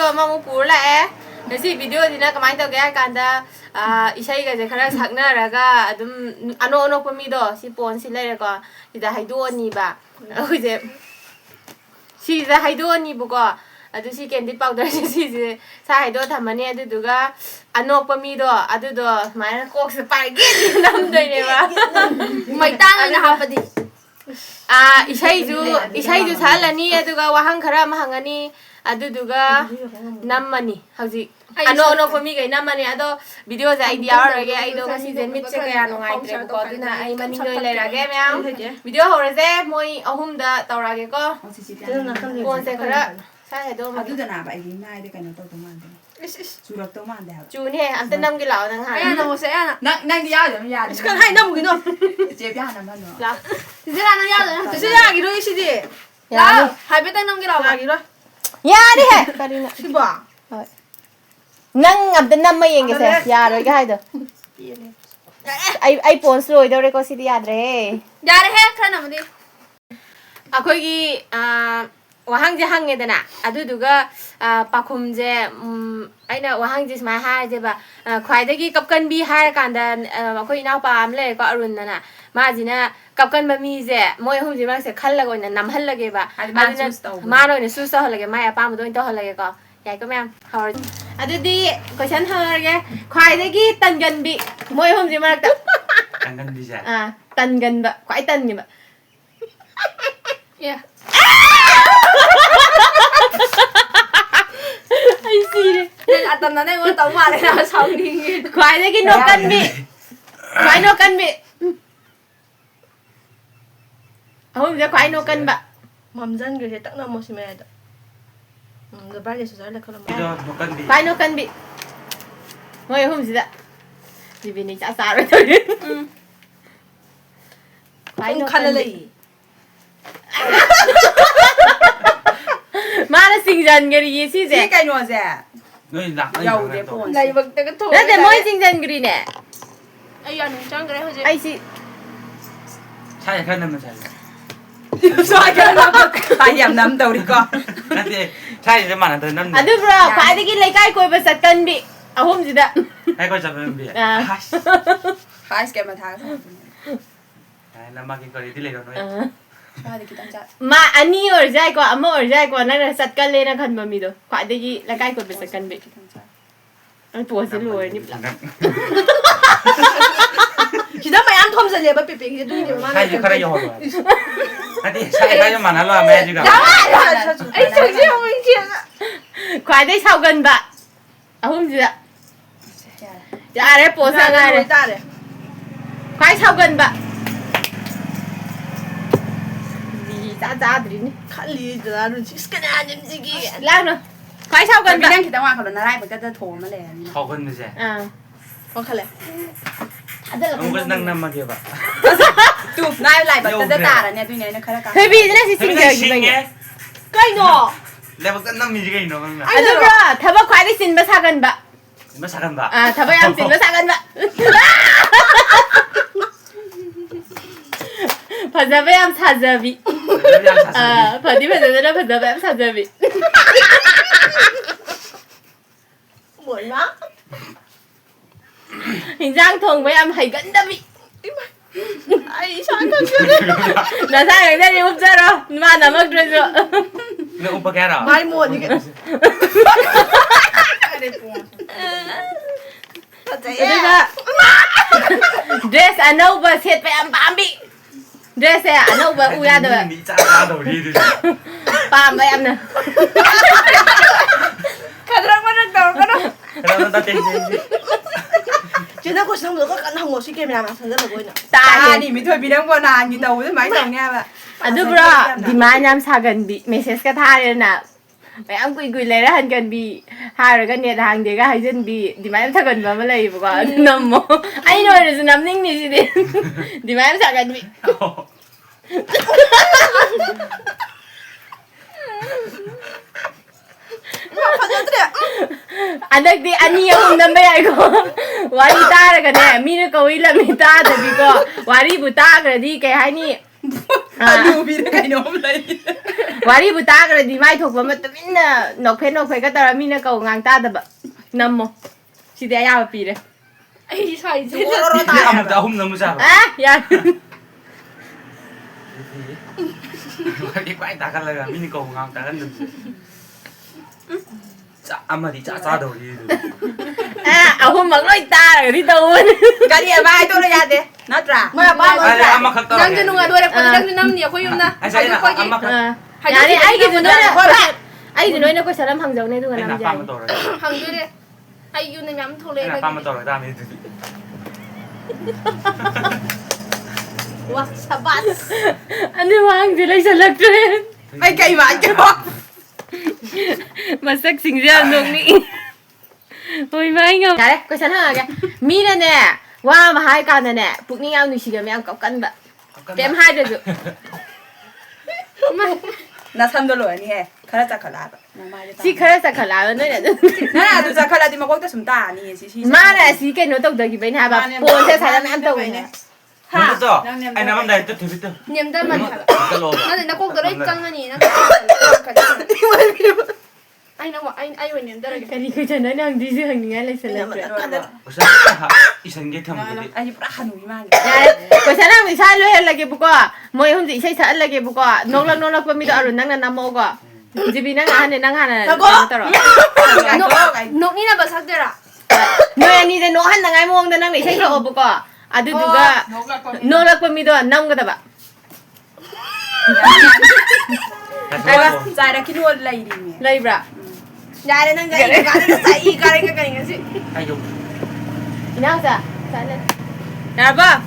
ꯑꯃꯃꯨꯛ ꯄꯨꯔ ꯂꯥꯛꯑꯦ ꯉꯁꯤ ꯚꯤꯗꯤꯑꯣꯁꯤꯅ ꯀꯃꯥꯏꯅ ꯇꯧꯒꯦ ꯍꯥꯏ ꯀꯥꯟꯗ ꯏꯁꯩꯒꯁꯦ ꯈꯔ ꯁꯛꯅꯔꯒ ꯑꯗꯨꯝ ꯑꯅꯣꯛꯄ ꯃꯤꯗꯣ ꯁꯤ ꯄꯣꯟꯁꯤ ꯂꯩꯔꯦꯀꯣ ꯁꯤꯗ ꯍꯩꯗꯣꯛꯑꯅꯤꯕ ꯑꯩꯈꯣꯏꯁꯦ ꯁꯤꯁꯤꯗ ꯍꯩꯗꯣꯛꯑꯅꯤꯕꯀꯣ ꯑꯗꯨ ꯁꯤ ꯀꯦꯟꯗꯤ ꯄꯥꯎꯗꯔꯁꯦ ꯁꯤꯁꯦ ꯁꯥ ꯍꯩꯗꯣꯛꯑ ꯊꯝꯃꯅꯤ ꯑꯗꯨꯗꯨꯒ ꯑꯅꯣꯛꯄ ꯃꯤꯗꯣ ꯑꯗꯨꯗꯣ ꯁꯨꯃꯥꯏꯅ ꯀꯣꯛꯁꯦ ꯄꯥꯏꯒꯦ ꯅꯝꯗꯣꯏꯅꯦꯕ ꯃꯩꯇꯥꯟ ꯑꯣꯏꯅ ꯍꯥꯞꯄꯗꯤ 이사이주 살라니 에두가 와한 카라 마항아니 아두두가 남마니 하우지 아노 포미가 남마니 아도 비디오 아이디어라게 아이도 가시젠 밑에 그야 농아이들 거드나 아이 마닝을 내라게 명 비디오 호르제 모이 어훔다 떠라게 거 본세 그라 사해도 아두잖아 봐 이게 나이들 그냥 또 도망데 주력도 만데 주니 안때 남기 라오 능 하. 야 나오세요. 나 야좀 야. 시간 하이 남기 너. 제비 하나만 넣어. 라. 드세라는 야도. 드세라 기로 이시디. 야, 할배당 남기라고. 야 기로. 야리 해. 까리나. 시바. năng ẩm tính năm mấy yên kìa dạ rồi cái hai được ai phone rồi đâu đây có CD à đấy dạ đấy hết khăn nào đi à khôi cái 와항제 항에다나 아두두가 빠쿰제 아이나 와항제 스마 하제바 콰이데기 깝간비 할 간다 거기 나오 밤래 거 아룬나나 마지나 깝간 바미제 모이 홈지 막세 칼라고 있는 남 할라게 봐 아두나 마노니 수서 할라게 마야 밤도 인도 할라게 거 야이 거 맴 하워 아두디 거션 하게 콰이데기 딴간비 모이 홈지 막다 딴간비자 딴간바 콰이 딴니바 야 ai xì đấy à tầm này con tống mà đấy là sao đi khoai đấy cái nô cân bị khoai nô cân bị không giờ khoai nô cân bạ mầm dân người thì tặng nó một xí mẹ đó người ba giờ là không làm khoai nô cân bị ngồi không gì ạ vì vì này chả xa rồi thôi khoai nô cân bị mà nó sinh dần cái gì xí cái cái nọ rẻ dầu để phun này bực cái thùng đó là mỗi sinh dần cái nè ai ăn trắng cái đấy thôi ai xí 차에 가는 차이. xoay cho nó tay giảm nắm đầu đi con 근데 차에 좀 많아 더 남는. à đúng rồi khoai đấy cái lấy cái coi bớt sạch cân bị à hôm gì đó ai có 잡으면 비. hai cái mà thang ai làm mà cái 거리 딜레이 rồi. mà anh đi ở dài quá, mà ở dài quá, nó là sạch cân lên nó khẩn mà mì đó, khoai đấy là cái của bị sạch cân bị, anh bùa xin lùi nhịp lắm. chỉ đó mày ăn thơm rồi bà bị cái đuôi nhiều mà. 차에 가라 요. 아니 차에 가면 많아 라 매 지금. ấy trời chứ không anh chuyện ạ. khoai đấy sao gần bạn, à hôm gì ạ? dạ đấy bùa sang ngay này, khoai sao gần bạn. Giá thì đi khá lì ra luôn chứ cái này làm gì kì lao nữa khoái sao gần bạn đang bạn khi ta hoa còn nó lại bởi cái thổ nó lẻ 더 건느제. con khá lẹ ông có năng năm mà kia bà. chụp ngay lại bởi cái tả là nè tuy này nó khá là cao hơi bị thế này thì sinh giờ gì vậy cái nọ 내가 딴 남이 지가 있는 건가? à đúng rồi thằng khoái đi xin bữa sao gần bạn 뭐 사간다. à thằng em xin bữa sao gần bạn phải giờ với em xả giờ bị phải đi phải giờ với em xả giờ bị buồn quá hình dáng thường với em hay gẫn đã bị ai sao con chưa đấy là sao người ta đi úp ra đâu mà nó mất rồi 너 오빠 걔라. mai muộn thì cái dress anh đâu mà thiệt với em bám bị dress anh đâu mà ui ra được 니 짜다 우리들. bám với em nè cái đó có được đâu có đâu 그러면 나 땡땡. chứ nó có xong rồi có cắn hồng một xí kem làm thật rất là vui nè ta đi mới thôi bị đang qua nàn gì đầu với máy chồng nghe bà 아두브라 디마냠 사건비 메시지가 타려나 mayam kui lera han kan bi har kan ne hang de ga haisen bi dimayam sagan ba malai bu ga nammo ai no re nam ning ni si de dimayam sagan bi anak di ani yung nambay ay ko wari ta ra ka ne mi ne ko ila mi ta da bi ko wari bu ta ga di kay hay ni 아누비를 가이놈 라이 와리부 따그러디 마이 톡바 맞다민나 녹페 가따라 미나 거 강따다바 남모 시대 야바 비레 아이 사이 제 오로로 이게 아무도 아홉 너무 잘아. 아야 이게 꽉 나갈라가 미니 거 공항 따갔는데. 짜 아마디 짜짜도 우리. 아홉 먹로이 따라디 더운 가리야 마이 또래야돼 나트라 뭐야 아니 아마 갔다. 남자 누가 노래 남자 남니 거기 없나 아니 자기나 아마 갔다. 야니 아이기도 너네 거 사람 항정네 누가 아니 나 남자 빠면 떨어. 한글에 아이유는 얌 토레 나 빠면 떨어. 다음에 와 사바스 ano mang dilay sa lagtren ay kay majo masaksing siya nung ni ôi mấy ngông đấy cô sẵn hơn kìa mi này nè wow mà hai con này nè bụng đi nhau nuôi xì em cọc cân vậy em hai được rồi 나 삼돌로 아니 해 가라자 가라 xì khơi sa khả là nữa nè 나나 두자 가라디 막 꼭도 숨다 아니 시시 mà là xì cái nó tông được gì bên hai bà buồn sẽ xài làm ăn tông nè 하. 또. 아니 나만 나 또 되겠다. 님들만 하 달로. 나는 나 꼭 들어 있잖아니 나 아이 나 아이 왜 님들에게 cái gì cứ cho nó đang đi dưới hình ngay lên sân lagtren 우선 이상게 탐는데. 아니 브라 하누이만 cô sẵn hơn thì sai luôn là cái bụng co mỗi hôm chị xây sẵn là cái bụng co nô lắc qua mi đó rồi năng là nằm mô co chỉ vì năng ăn này năng ăn này 녹니나 바삭데라 nơi anh đi nô ăn là ngay muông nên năng để xây sọ bụng co aduga nô lắc qua mi đó nằm cái đó bà 아이가 자라 키노 라이리미 đây bà 야래 난가 이 가는 사이 가는 거 가는 거지 아이고. nào sao sao lên 야봐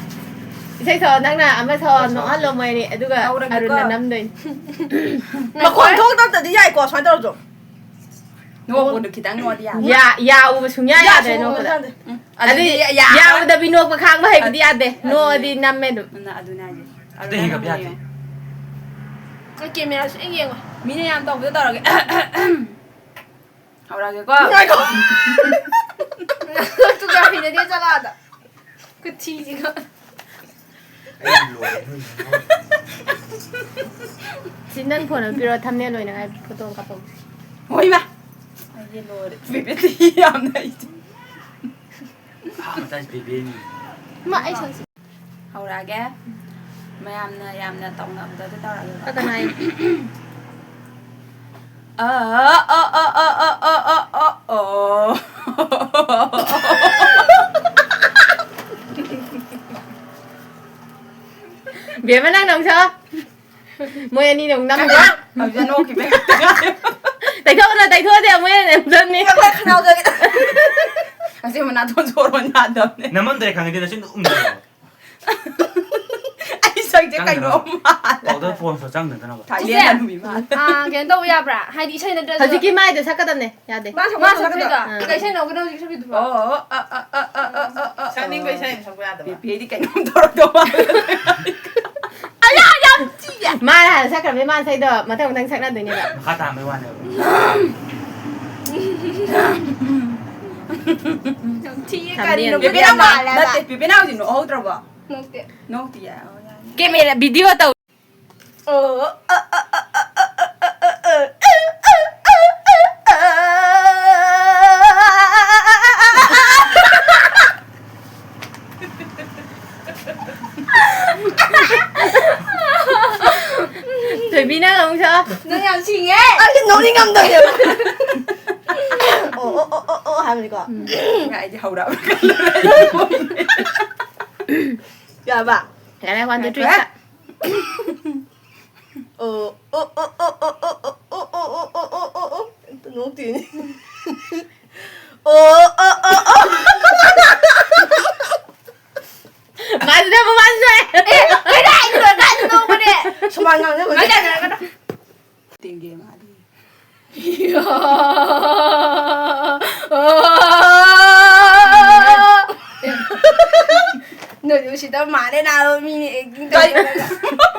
xây sọ năng là mà sọ nó ăn lồng mày này aduga arun là nằm đây 막 권통 떴더니 야 이거 잘 떨어져 너 오늘 기당 어디야 ya u sungya ya de no kada adi ya u da binok ma khang ba hai ku dia de no di nam me du 나 아두나지 근데 이거 비야지. 게임이라 생긴 거 미네양 또 왜 떨어게 아우라게 거 아이고 누가 비네 되잖아 그 티지가 sinan phone nó biro tham ne loi na ai photo ka pong 오이마 아이 노래 비비티 암나 이제 아, 다시 비비니. ma ai chon si 아우라게 얌나 똥남도 떨어게 ka ka nai bia ma nang nong cho moi anh đi nong năm 아 이제 놓기 배 tay thua thì moi em dân đi 왜 카나오 저기 아지금 나돈 줘로냐 너네 남한테 강의되는 신 음료. 아이 저기 제가 너무 어디 보면서 짱는 되나 봐. 달리는 놈이만 아 걔도 야브라 하디 차이는 더 thật cái mai tôi sắp cái tên này ya de 맞아 그러니까 이거 차이는 오그라 지금 저기 봐 샤닝 거 샤닝 정보야 돼 비비디가 너무 떨어져 mai là sắp cái mai xây được mà thằng thằng sắp ra từ như vậy 가다 안 외워하네. 티까지 비비나 나 비비나 어디 너 어디로 봐 녹대 녹디야 cái này là video tàu thủy bi nó không sao 너 양치해 아니 너니 감독이야 하면 이거 야 이제 하우라 야 봐. cái này hoàn toàn truy sát 너무 뛰니. 맞아 뭐 맞아 그래 이거 가지고 그래 소망강 좀. 맞아 띵게 말이. 이야 너 요시다 말해 나오미니 애기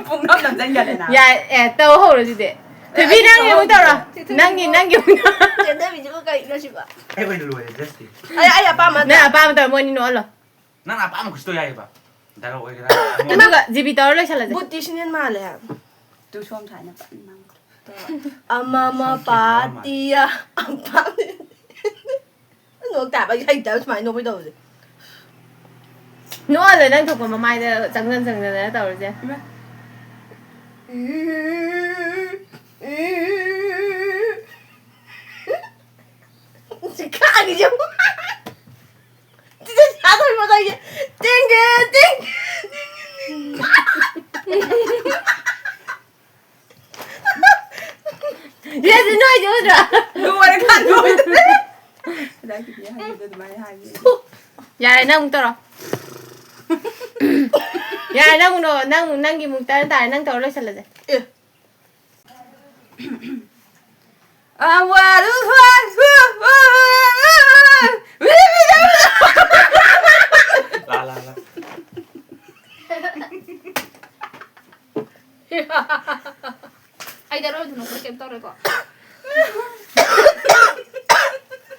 뽕남 남자인가 되나. dạ tàu hồ rồi gì đấy thủy bi năng nhiều tàu rồi năng nhiều 젠더 비즈가 이러시 봐 아이고 일로 와. 됐지. 아야 아야 빠만. nè ba tàu mua đi nữa rồi 난 아빠 먹고 싶어 야 이봐. Dialogue ꯑꯣꯏꯒꯦꯔꯥ ꯑꯗꯨꯒ GB ꯇꯧꯔ ꯂꯣꯏꯁꯜꯂꯁꯦ ꯕꯨꯠꯇꯤꯁꯤꯅꯦꯟ ꯃꯥꯜꯂꯦ two ꯁꯣꯝ ꯁꯥꯏꯅ ꯄꯟ ꯃꯥꯡ ꯑꯃꯃ ꯄꯥꯇꯤꯌꯥ ꯅꯣꯛꯇꯥꯕ ꯑꯩ ꯍꯩꯇꯕ ꯁꯨꯃꯥꯏꯅ ꯅꯣꯛꯄꯩ ꯇꯧꯕꯁꯦ ꯅꯣꯛꯑꯜꯂꯦ ꯅꯪ ꯊꯣꯛꯄ ꯃꯃꯥꯏꯗ ꯆꯪꯗꯅ ꯇꯧꯔꯤꯁꯦ ꯈꯥꯡꯉꯤꯁꯦ 진짜 자동이마다 이게 땡겨 땡겨 얘도 너희 오더라 누워를 간 거인데 나 그게 하기도 많이 하지 야래 나 뭉떠라 야래 나 뭉너 낭기 뭉따는 다래 낭 더러 살라제 아와루 라 ai đã rồi thì nó cũng kém tao rồi có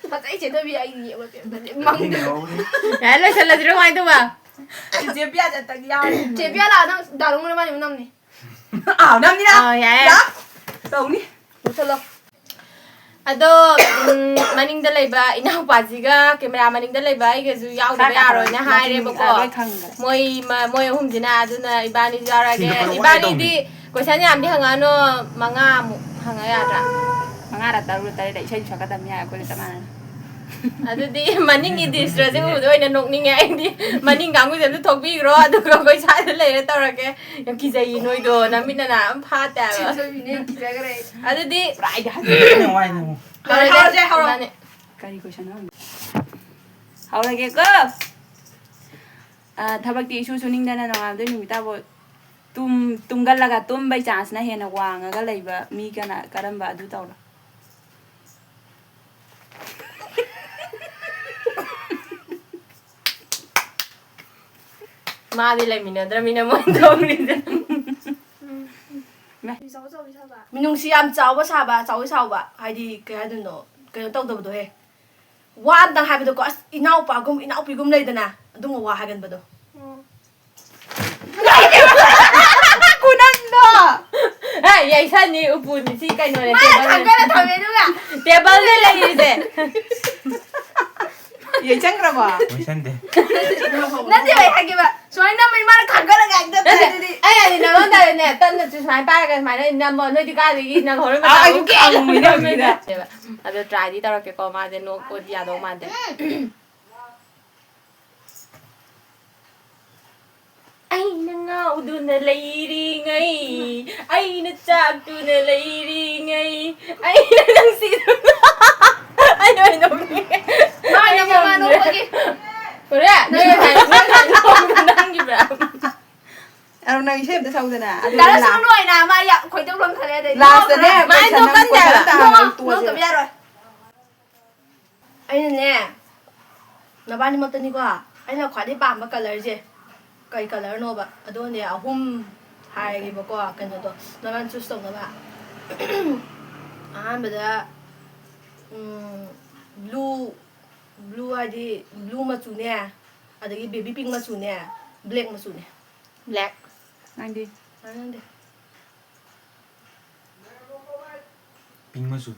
mà tại chỉ tôi bị anh nhiều mà biển mong đấy là sao là gì đâu anh tôi mà 이제 뼈자 딱 야. chị biết là nó đào đúng bao nhiêu năm này 아, 남이라. vậy 야. 너니? 못살러 ado maning da leba inau pajiga camera maning da leba ai ge zu yaw da ya ro na hai re ba ko moi hum jina aduna ibani jara ge ibani di question yam di hanga no manga mu hanga ya da manga ra taru tare dai sai chaka tam ya ko le tamana adu di maning gi distress u do ina nok ning ai di maning gang gu jem thok bi ro adu ko ko sai da le ta ra ge yam ki jai noi do na min na am pha ta ba so bi ne ki ja ga re adu di right ha 그냥 와 있는 거 하우제 까리 고셔나 하우라게 거 thабꯛꯇꯤ ꯏꯁꯨ ꯁꯨꯅꯤꯡꯗꯅ ꯅꯣꯡꯉꯥꯟꯕꯗ ꯅꯨꯃꯤꯠꯇꯥꯕꯨ ꯇꯨꯝꯒꯜꯂꯒ ꯇꯨꯝꯕꯩ ꯆꯥꯟꯁꯅ ꯍꯦꯟꯅ ꯋꯥꯡꯉꯒ ꯂꯩꯕ ꯃꯤ ꯀꯔꯝꯕ ꯑꯗꯨ ꯇꯧꯔꯣ 마디 레미나드라미나 뭔데우리데 민ung시 ꯌꯥꯝ ꯆꯥꯎꯕ ꯁꯥꯕ ꯆꯥꯎꯏ ꯁꯥꯎꯕ ꯍꯥꯏꯗꯤ ꯀꯩ ꯍꯥꯏꯗꯣꯏꯅꯣ ꯀꯩꯅꯣ ꯇꯧꯗꯕꯗꯣ ꯍꯦ ꯋꯥ ꯑꯝꯇꯪ ꯍꯥꯏꯕꯗꯣꯀꯣ ꯑꯁ ꯏꯅꯥꯎꯄꯥꯒꯨꯝ ꯏꯅꯥꯎꯄꯤꯒꯨꯝ ꯂꯩꯗꯅ ꯑꯗꯨꯝꯕ ꯋꯥ ꯍꯥꯏꯒꯟꯕꯗꯣ 군한다 아, 예산이 우분이 시간이네. 잠깐만 더 메뉴가 대박을 내리세. 예장 그러봐 멋있는데 난데 왜 하기 봐 저희 남을 말을 간거랑 안 된다 아니 나만 다네. 딴데 좀 많이 빠르게 많이 나뭐 너희 가지 나 걸을 아 이게 아무이다 아주 트라이디 따라게 거 맞아 놓고 어디야 너무 안 돼. Anh ngao đun lấy đi ngay anh nó chạm đun lấy đi ngay anh nó đang xịt anh ơi nó nghe nói nó mà nó cái 그래 내가 잘 đang gì vậy 아 나 이제 또 사오잖아 나는 손으로 나 마야 거의 좀 그래야 돼 라스네 많이 똑같냐 너 그래야 돼 아니네 나반이 못하니까 아니나 과대 밤바 컬러지 ꯀꯩ ꯀꯂꯔꯅꯣꯕ ꯑꯗꯨꯅꯦ ꯑꯍꯨꯝ ꯍꯥꯏꯔꯒꯦꯕꯀꯣ ꯀꯩꯅꯣꯗꯣ ꯅꯪ ꯆꯨꯁ ꯇꯧꯅꯕ ꯑꯍꯥꯟꯕꯗ ꯕ꯭ꯂꯨ ꯍꯥꯏꯗꯤ ꯕ꯭ꯂꯨ ꯃꯆꯨꯅꯦ ꯑꯗꯒꯤ baby ꯄꯤꯡ ꯃꯆꯨꯅꯦ black ꯃꯆꯨꯅꯦ black 난디 ꯅꯪꯗꯦ 빙마수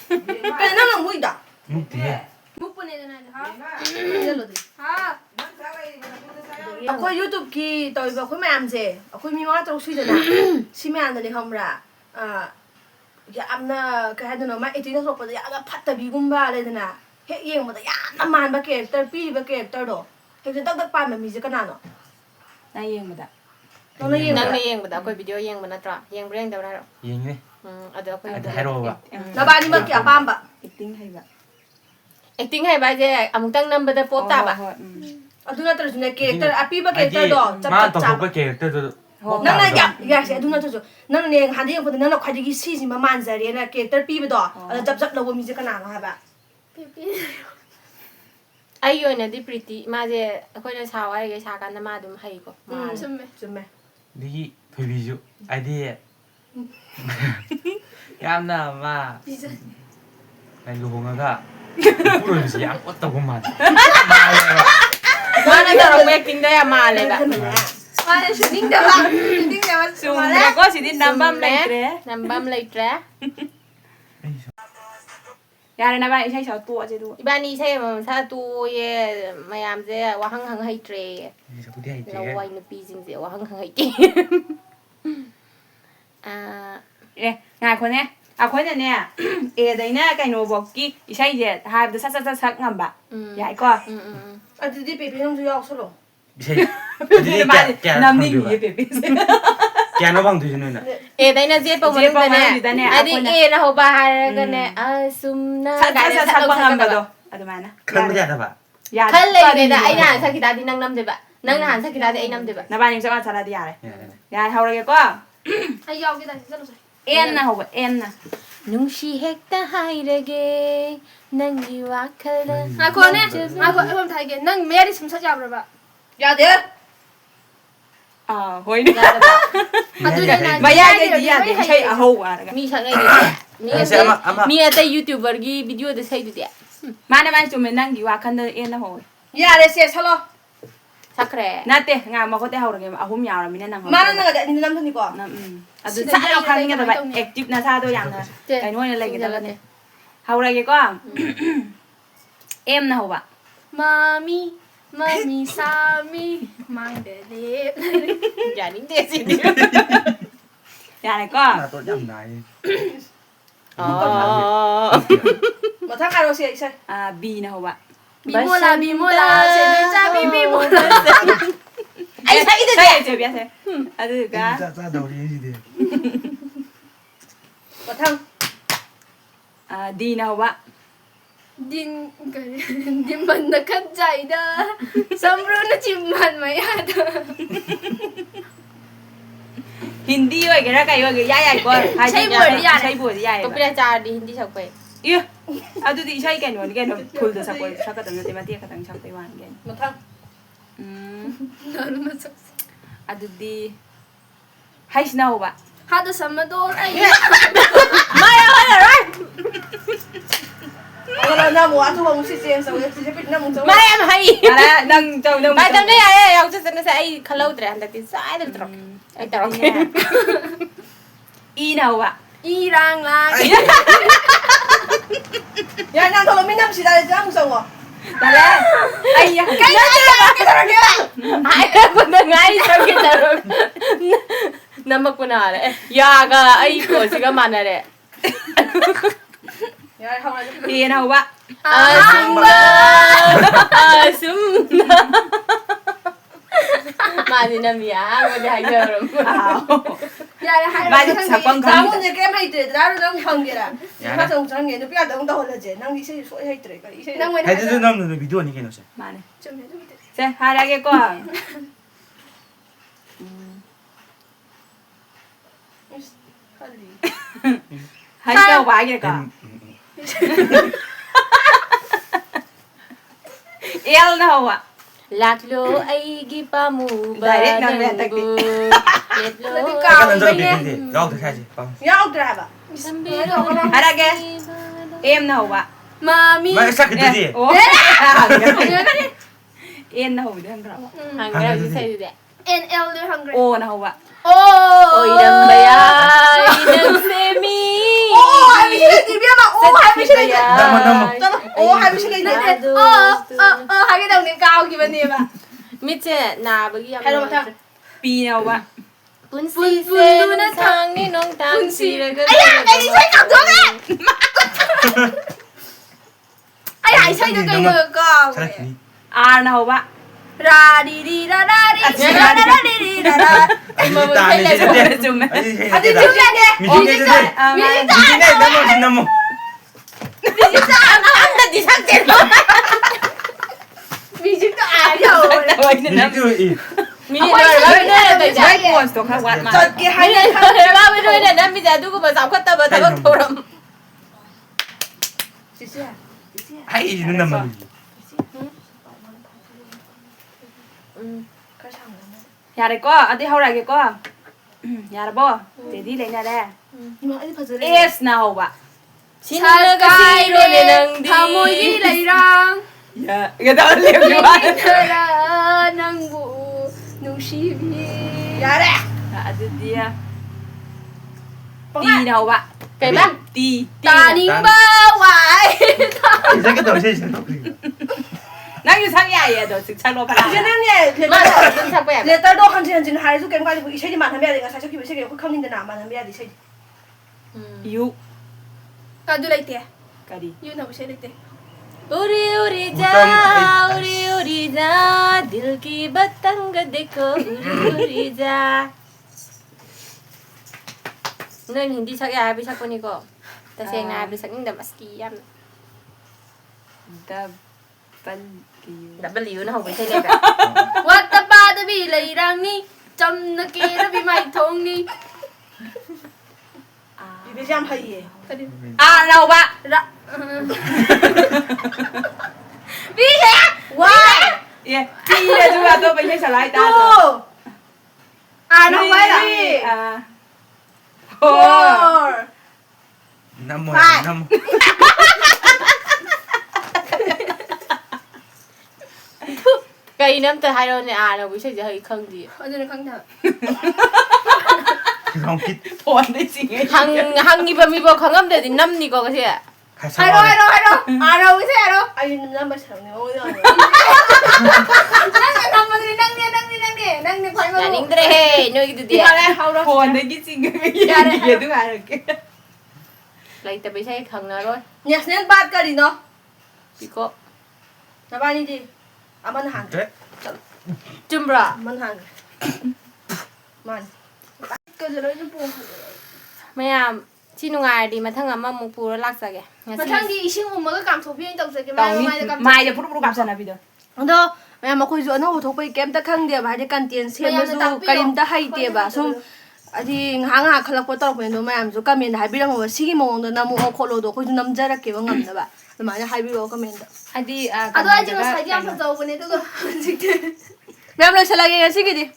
ꯀꯩꯅꯣ ꯅꯪꯅ ꯃꯣꯏꯗ 묵대 묵분이잖아 ꯑꯩꯈꯣꯏ ꯌꯨꯇꯨꯕꯀꯤ ꯇꯧꯔꯤꯕ ꯑꯩꯈꯣꯏ ꯃꯌꯥꯝꯁꯦ ꯑꯩꯈꯣꯏ ꯃꯤ ꯃꯉꯥ ꯇꯔꯨꯛ ꯁꯨꯏꯗꯅ ꯁꯤ ꯃꯌꯥꯝꯗꯅꯦ ꯈꯪꯕ꯭ꯔꯥ ꯌꯥꯝꯅ ꯀꯩ ꯍꯥꯏꯗꯣꯏꯅꯣ ꯃꯥ ꯑꯦꯛꯇꯤꯡ ꯇꯧꯔꯛꯄꯗ ꯌꯥꯝꯅ ꯐꯠꯇꯕꯤꯒꯨꯝꯕ ꯂꯩꯗꯅ ꯍꯦꯛ ꯌꯦꯡꯕꯗ ꯌꯥꯝꯅ ꯃꯥꯟꯕ ꯀꯦꯔꯦꯛꯇꯔ ꯄꯤꯔꯤꯕ ꯀꯦꯔꯦꯛꯇꯔꯗꯣ ꯍꯦꯛꯇ ꯇꯛ ꯇꯛ ꯄꯥꯟꯕ ꯃꯤꯁꯦ ꯀꯅꯥꯅꯣ 나 이행보다 ꯅꯪꯅ ꯌꯦꯡꯕ꯭ꯔꯥ ꯅꯪꯅ ꯌꯦꯡꯕꯗ ꯑꯩꯈꯣꯏ ꯚꯤꯗꯤꯑꯣ ꯌꯦꯡꯕ ꯅꯠꯇ꯭ꯔꯣ ꯌꯦꯡꯕ꯭ꯔꯥ ꯌꯦꯡꯗꯕ꯭ꯔꯥ ꯍꯥꯏꯔꯣ 얘기네 ꯑꯗꯣ ꯑꯩꯈꯣꯏ ꯑꯗ ꯍꯥꯏꯔꯛꯑꯣꯕ ꯅꯕꯥꯅꯤꯃꯛꯀꯤ ꯑꯄꯥꯝꯕ 액팅 해봐 ꯑꯦꯛꯇꯤꯡ ꯍꯩꯕ ꯍꯥꯏꯁꯦ ꯑꯃꯨꯛꯇꯪ ꯅꯝꯕꯗ ꯄꯣꯞ ꯇꯥꯕ ꯑꯗꯨ ꯅꯠꯇ꯭ꯔꯁꯨꯅꯦ ꯀꯦꯔꯦꯛꯇꯔ ꯑꯄꯤꯕ ꯀꯦꯔꯦꯛꯇꯔꯗꯣ ꯆꯞ 마 ꯆꯞ ꯆꯥꯕ ꯇꯧꯊꯣꯛꯄ ꯀꯦꯔꯦꯛꯇꯔꯗꯨ ꯅꯪꯅ ꯌꯥꯁꯦ ꯑꯗꯨ ꯅꯠꯇ꯭ꯔꯁꯨ ꯅꯪꯅꯅꯦ ꯍꯥꯟꯅ ꯌꯦꯡꯕꯗ ꯅꯪꯅ ꯈ꯭ꯋꯥꯏꯗꯒꯤ ꯁꯤꯁꯤꯃ ꯃꯥꯟꯖꯔꯦꯅ ꯀꯦꯔꯦꯛꯇꯔ ꯄꯤꯕꯗꯣ ꯑꯗ ꯆꯞ ꯆꯞ ꯂꯧꯕ ꯃꯤꯁꯦ ꯀꯅꯥꯅꯣ ꯍꯥꯏꯕ ꯑꯩꯒꯤ ꯑꯣꯏꯅꯗꯤ ꯄ꯭ꯔꯤꯇꯤ ꯃꯥꯁꯦ ꯑꯩꯈꯣꯏꯅ ꯁꯥꯎ ꯍꯥꯏꯔꯤꯈꯩ ꯁꯥꯀꯥꯟꯗ ꯃꯥ ꯑꯗꯨꯝ ꯍꯩꯀꯣ ꯆꯨꯝꯃꯦ ꯆꯨꯝꯃꯦ ꯑꯗꯒꯤ ꯊꯣꯏꯕꯤꯁꯨ ꯍꯥꯏꯗꯤ ꯌꯥꯝꯅ ꯃꯥ ꯂꯨꯍꯣꯡꯉꯒ ꯏꯄꯨꯔꯣꯏꯕꯁꯤ ꯌꯥꯝ ꯑꯣꯠꯇꯧꯕ ꯃꯥꯜꯂꯦ Mana taruh acting dah ya malah dah. Mana shooting dah lah. Shooting dah mas. Sumbre ko si din nambam leitre. Nambam leitre. Yare na ba isai sao tua je du. Iban ni saya satu ye mayam saya wahang hang hai tre. Bisa putih aja. Lawai nupi sing saya wahang hang hai tre. Eh, ngai ko ne. A ko ne ne. E dai na kai no bokki isai je ha da sa sak ngamba. Yai ko. Aduh Pepe nung tuh ya solo. Bisa. Namni ni Pepe. Kaya na bang tujuan na? Dai na je pa mo na. Adi na ho bahar ka na asumna. Sa ngamba do. Ado mana? Kan mo yata ba? Ya. Kan lagi na ay na sa kita di nang nam de ba. Nang nahan sa kita di ay nam de ba. Na ba ni sa sala di yare. Ya ha ora ko. Ay yaw kita salo salo. En na ho en na. Nungshi hekta hairage nangi wakala. Aku em thay cái nang meri sum sa jab ra ba. Ya de. À, hồi nữa. Aduh na. Mà ya cái gì à? Để chơi à hậu à? Mi sang ngay mi ada YouTuber gi video de sai du dia. Mana mana cuma nang di wakan de en na hồi. Ya de se salo. Sakre. Nate nga mà có thể hậu rồi ahum yaw rồi mình nang. Mana nang ada ni nam ni ko. Aduh sa ao khang nga ba active na sa do yang na. Cái nuôi này cái đó này. Hậu rồi có. Em na hậu ba. Mami Sami mang de de. Ya ni de si dia. Ya này có. Na to jam nai. Mà thằng ai rồi sẽ. À bi na hậu ba. Bimola se ni cha bimola. Ai sai de. Saya je biasa. Aduh ga. Sa đầu đi gì đi. Mà thằng À di na hậu ba. din man na kadjay da. Sambro na chimman maya da. Hindi rồi cái đó cái rồi cái dai con. Sai buổi dai. To pila cha di hindi sak pe. Iya. Aduh di sai cái nó full được sao coi sao cái tầm nó tiệt cái tầm sao cái hoàn cái. Mà thằng nó sắc. Aduh di. Hay snow ba. Hada sama doon ay. Maya right. Wala na mo ato ang sisiyan sa si Pit na mo sa. Maya mai. Ala nang châu nang. Ba tam dai ay yaw sa na sa ay khalaw tre handa tin sa ay trok. Ay trok. I nào ba. Irang lang. Ya nang tolo minam si dali jam sa mo. Dale. Ay ya. Kaya kita ra. Ay ko na ngai sa kita ro. Namak ko na ala. Ya ga ay ko siga manare. Ya hawa. I nào ba. Asumna. Asumna. Mani na miya, wala hayaram. Ya hai. Ba được sao con Sao con. mo ne kem hai tre da ro nang khang ge ra. Ka song sang ge no pya dong da hola je. Nang ise so hai tre ka ise. Nang Hay tu nam nu video ni keno sa. Mana. Chum he. Se hai lagi ko. Hai sao ba cái ko. El na ho ba. Laklo ay gipamu ba Direct nang nangbu. tagdi. Letlo Kan nang dali hindi. Yaw tu kasi. Ya ok ra ba. Hai lagi. Em na ho ba. Mami. Ma sa kita di. Oh. En na ho ba hang ra. Hanggang si say de. NL le hungry. O na ho ba. Oh. Oy dam bayay ng semi. Oh, hai mi sila di biya ma. Oh, hai mi sila. Namo. Oh, hai mi sila di. Hai cái đồng tiền cao kìa bên ba. Mitse na bagi am. Hello mata. Pi na ho ba. Punsi se na sang ni nong tang si ra ga. Aya, cái gì sai cọc rồi đấy. Aya, sai được cái người con. Sa ni. A na ho ba. Ra đi đi ra ra đi. Ra ra đi đi ra ra. Ay ta ni sa dia. Zoom. Adi Ay juga deh. Mi jinga sa dia. Mi jinga namo. Anda di sang te. Music to ai đâu. Mi tu i. Mini ba na da ja. Right ones to ka wat ma. Chọn cái hai Mini này. ba ba do na na mi ja du ko ba sa khatta ba ta ba thoram. Ay nu namo. Ya đấy có, ở đây hậu lại cái có. Ya đó bo. Để đi lấy nhà đây. Nhưng mà anh phải rồi. Es nào ba. Sinna ga si ro ne nang di. Thamoy đi lấy ra. Ya, cái đó liều như vậy. ꯅꯪꯕꯨ ꯅꯨꯡꯁꯤꯕꯤ ꯌꯥꯔꯦ ꯑꯗꯨꯗꯤ ꯇꯤꯅ ꯍꯧꯕ ꯀꯩꯕ T ꯇꯥꯅꯤꯡꯕ ꯋꯥꯏ 이상하게 더 이상 ꯅꯪꯁꯨ ꯁꯛ ꯌꯥꯏꯌꯦ ꯑꯗꯣ ꯁꯛꯂꯣ ꯐꯅ 이제는요 ꯑꯗꯨꯝ ꯁꯛꯄ ꯌꯥꯕ 레터도 한진 하이수 게임 가지고 이세지 만하면 내가 사실 기분 세게 컴인데나 만하면 돼 이세지 유 가도 레이트 까리 유나 무시 레이트 उरी उरी जा उरी उरी जा दिल की बतंग देखो उरी उरी जा 넌 hindi sak ya bi sak ko niko tasengna bi sak ning da maski yam W na hobay sai ba What the ba da bi lai rang ni cham na ke da bi mai thong ni 이게 참 하이에 아 나오바 bi le 와 예 티를 주가 또 bây giờ lại ta 또 안 와요 à 폴 나무 나무 cái năm tới hai đôi này à là buổi sáng giờ hơi không gì 완전히 강타 롱킷 보안대 징해 hàng nghìn mi bao khang âm để thì năm đi có cái gì ạ 하이로 하이로 하이로 알아 오세요 알아 아니 남자 사람네 어디 어디 낭내 남자들이 낭내 과연 nhà nín đây nơi cái gì 이발에 하우라 보안대 징해 얘 얘도 알게 lấy tập buổi sáng khang nào rồi 냐스는 바까리 너 chỉ có 나반이지 아만 한 그래? chum bra 아만 한만 그저러 좀 보고 mấy em xin ngài đi mà thằng ngắm mà mùng pù nó lắc ra kìa 마탕디 이신 엄마가 감소비행 정색이 tàu mai giờ phút gặp sana video 너 야, 뭐 거기서 어느 호토베 게임다 칸데 바디 칸티엔 세면서 까림다 하이데 봐. 좀 아디 항아 칼락고 따라 보는 너 마음도 까면 하비랑 뭐 시기 먹는다 나무 콜로도 거기서 남자랍게 먹는다 봐. 너 많이 하비로 까면다. 아디 아도 아직 사기 안 파서 오네 그거. 매암로 살라게 시기디.